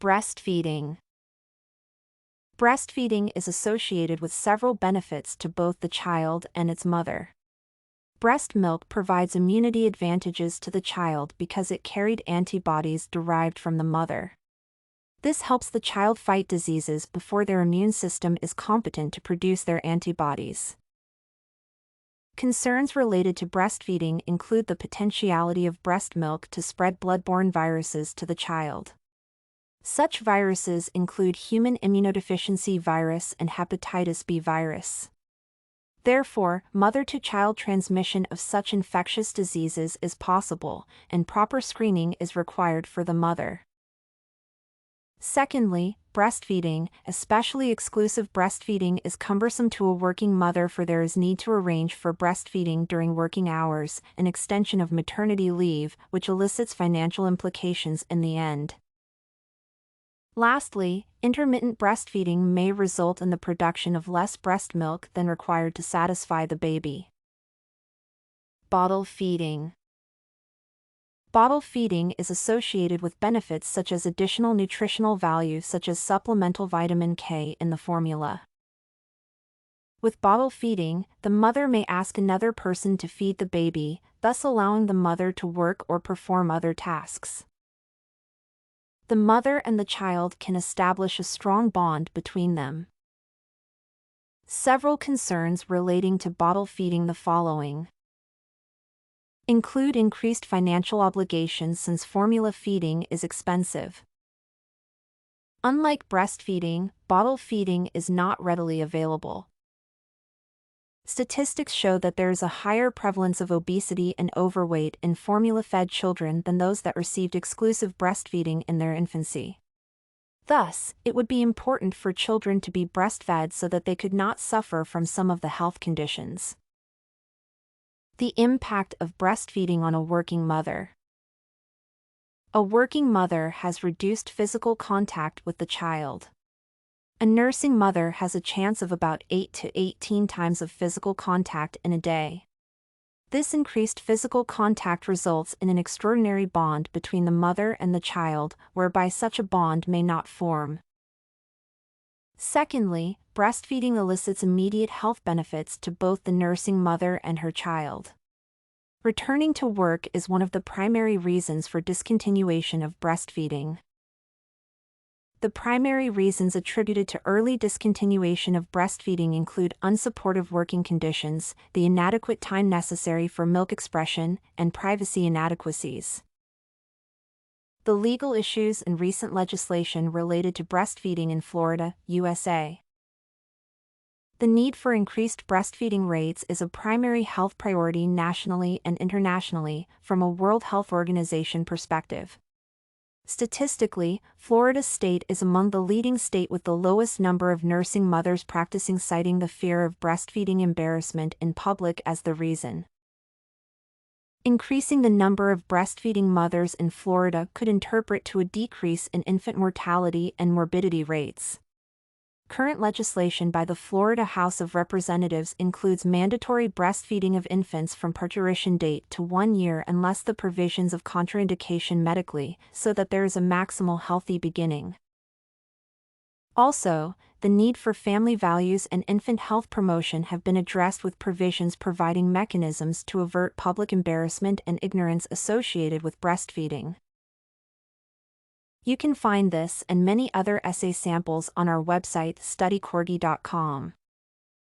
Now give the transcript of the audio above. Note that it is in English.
Breastfeeding. Breastfeeding is associated with several benefits to both the child and its mother. Breast milk provides immunity advantages to the child because it carried antibodies derived from the mother. This helps the child fight diseases before their immune system is competent to produce their antibodies. Concerns related to breastfeeding include the potentiality of breast milk to spread blood-borne viruses to the child. Such viruses include human immunodeficiency virus and hepatitis B virus. Therefore, mother-to-child transmission of such infectious diseases is possible, and proper screening is required for the mother. Secondly, breastfeeding, especially exclusive breastfeeding, is cumbersome to a working mother, for there is need to arrange for breastfeeding during working hours, an extension of maternity leave, which elicits financial implications in the end. Lastly, intermittent breastfeeding may result in the production of less breast milk than required to satisfy the baby. Bottle feeding. Bottle feeding is associated with benefits such as additional nutritional value, such as supplemental vitamin K in the formula. With bottle feeding, the mother may ask another person to feed the baby, thus allowing the mother to work or perform other tasks. The mother and the child can establish a strong bond between them. Several concerns relating to bottle feeding the following include increased financial obligations, since formula feeding is expensive. Unlike breastfeeding, bottle feeding is not readily available. Statistics show that there is a higher prevalence of obesity and overweight in formula-fed children than those that received exclusive breastfeeding in their infancy. Thus, it would be important for children to be breastfed so that they could not suffer from some of the health conditions. The impact of breastfeeding on a working mother. A working mother has reduced physical contact with the child. A nursing mother has a chance of about 8 to 18 times of physical contact in a day. This increased physical contact results in an extraordinary bond between the mother and the child, whereby such a bond may not form. Secondly, breastfeeding elicits immediate health benefits to both the nursing mother and her child. Returning to work is one of the primary reasons for discontinuation of breastfeeding. The primary reasons attributed to early discontinuation of breastfeeding include unsupportive working conditions, the inadequate time necessary for milk expression, and privacy inadequacies. The legal issues and recent legislation related to breastfeeding in Florida, USA. The need for increased breastfeeding rates is a primary health priority nationally and internationally, from a World Health Organization perspective. Statistically, Florida State is among the leading states with the lowest number of nursing mothers practicing, citing the fear of breastfeeding embarrassment in public as the reason. Increasing the number of breastfeeding mothers in Florida could interpret to a decrease in infant mortality and morbidity rates. Current legislation by the Florida House of Representatives includes mandatory breastfeeding of infants from parturition date to 1 year unless the provisions of contraindication medically, so that there is a maximal healthy beginning. Also, the need for family values and infant health promotion have been addressed with provisions providing mechanisms to avert public embarrassment and ignorance associated with breastfeeding. You can find this and many other essay samples on our website studycorgi.com.